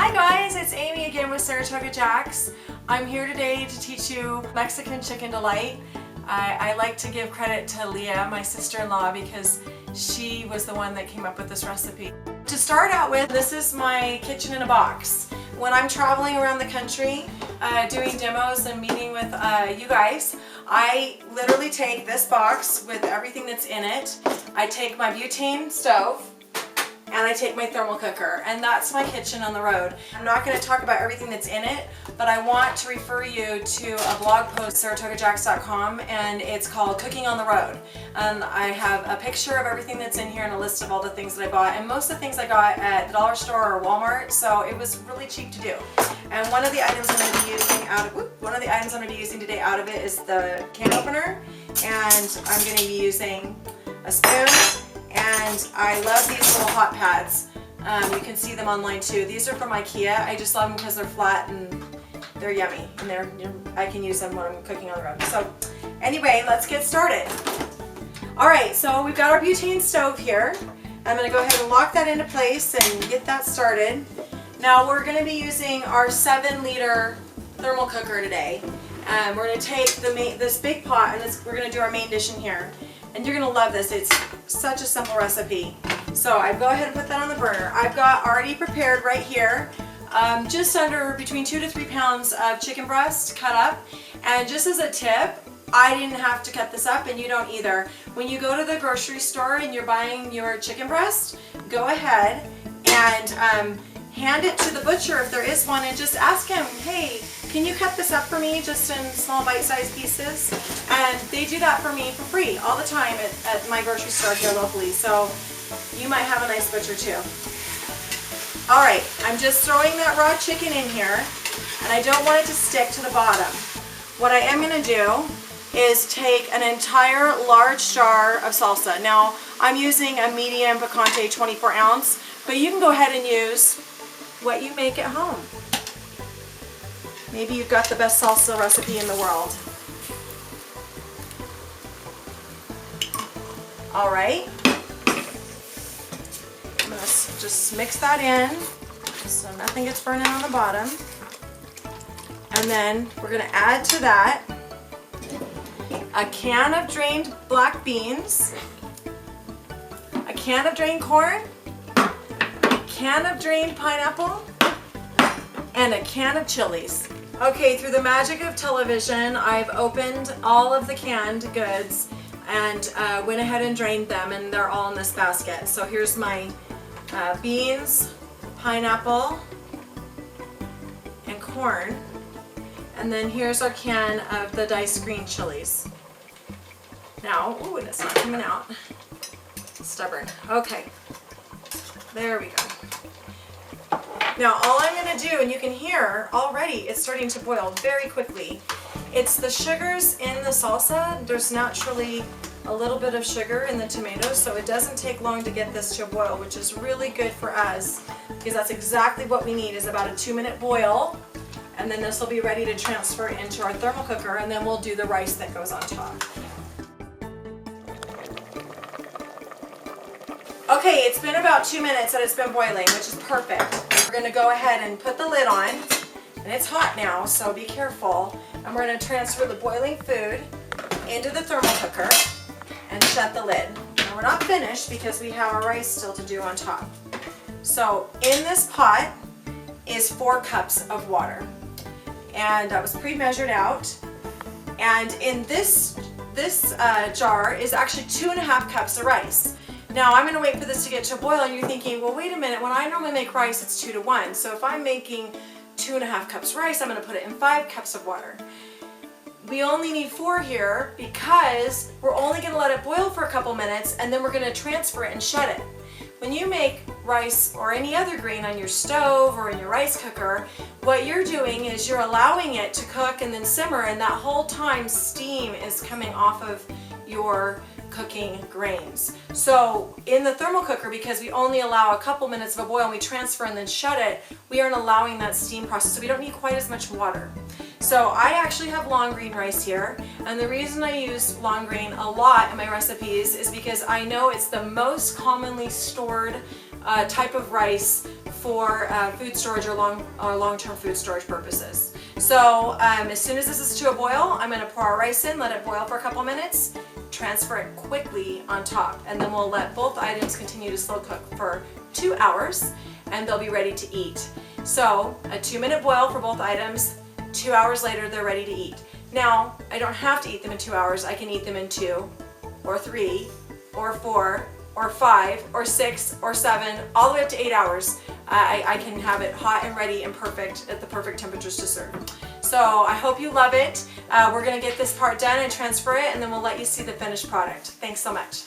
Hi guys, it's Amy again with Saratoga Jacks. I'm here today to teach you Mexican chicken delight. I like to give credit to Leah, my sister-in-law, because she was the one that came up with this recipe. To start out with, this is my kitchen in a box. When I'm traveling around the country doing demos and meeting with you guys, I literally take this box with everything that's in it. I take my butane stove, and I take my thermal cooker, and that's my kitchen on the road. I'm not going to talk about everything that's in it, but I want to refer you to a blog post, saratogajacks.com, and it's called Cooking on the Road. And I have a picture of everything that's in here and a list of all the things that I bought, and most of the things I got at the dollar store or Walmart, so it was really cheap to do. And one of the items I'm going to be using today out of it is the can opener, and I'm going to be using a spoon. And I love these little hot pads. You can see them online too. These are from IKEA. I just love them because they're flat and they're yummy, and I can use them when I'm cooking on the road. So anyway, let's get started. Alright, so we've got our butane stove here. I'm going to go ahead and lock that into place and get that started. Now we're going to be using our 7-liter thermal cooker today. We're going to take this big pot, and we're going to do our main dish in here. And you're going to love this. It's such a simple recipe. So I go ahead and put that on the burner. I've got already prepared right here just under between 2 to 3 pounds of chicken breast cut up. And just as a tip, I didn't have to cut this up, and you don't either. When you go to the grocery store and you're buying your chicken breast, go ahead and hand it to the butcher if there is one, and just ask him, hey, can you cut this up for me just in small bite-sized pieces? And they do that for me for free all the time at my grocery store here locally, so you might have a nice butcher too. Alright, I'm just throwing that raw chicken in here, and I don't want it to stick to the bottom. What I am going to do is take an entire large jar of salsa. Now, I'm using a medium picante 24 ounce, but you can go ahead and use what you make at home. Maybe you've got the best salsa recipe in the world. Alright, I'm going to just mix that in so nothing gets burning on the bottom. And then we're going to add to that a can of drained black beans, a can of drained corn, a can of drained pineapple, and a can of chilies. Okay, through the magic of television, I've opened all of the canned goods and went ahead and drained them, and they're all in this basket. So here's my beans, pineapple, and corn. And then here's our can of the diced green chilies. Now, ooh, and it's not coming out. Stubborn. Okay, there we go. Now all I'm going to do, and you can hear already it's starting to boil very quickly. It's the sugars in the salsa. There's naturally a little bit of sugar in the tomatoes, so it doesn't take long to get this to boil, which is really good for us because that's exactly what we need, is about a 2-minute boil, and then this will be ready to transfer into our thermal cooker, and then we'll do the rice that goes on top. Okay, it's been about 2 minutes that it's been boiling, which is perfect. We're going to go ahead and put the lid on, and it's hot now, so be careful. And we're going to transfer the boiling food into the thermal cooker and shut the lid. Now we're not finished because we have our rice still to do on top. So in this pot is 4 cups of water, and that was pre-measured out. And in this jar is actually 2.5 cups of rice. Now I'm going to wait for this to get to a boil, and you're thinking, well, wait a minute, when I normally make rice it's 2 to 1. So if I'm making 2.5 cups rice, I'm going to put it in 5 cups of water. We only need 4 here because we're only going to let it boil for a couple minutes, and then we're going to transfer it and shut it. When you make rice or any other grain on your stove or in your rice cooker, what you're doing is you're allowing it to cook and then simmer, and that whole time steam is coming off of your cooking grains. So in the thermal cooker, because we only allow a couple minutes of a boil and we transfer and then shut it, we aren't allowing that steam process, so we don't need quite as much water. So I actually have long grain rice here, and the reason I use long grain a lot in my recipes is because I know it's the most commonly stored type of rice for food storage or long-term food storage purposes. So as soon as this is to a boil, I'm going to pour our rice in, let it boil for a couple minutes, transfer it quickly on top, and then we'll let both items continue to slow cook for 2 hours, and they'll be ready to eat. So a 2-minute boil for both items, 2 hours later they're ready to eat. Now, I don't have to eat them in 2 hours. I can eat them in 2 or 3 or 4 or 5 or 6 or 7, all the way up to 8 hours. I can have it hot and ready and perfect at the perfect temperatures to serve. So I hope you love it. We're gonna get this part done and transfer it, and then we'll let you see the finished product. Thanks so much.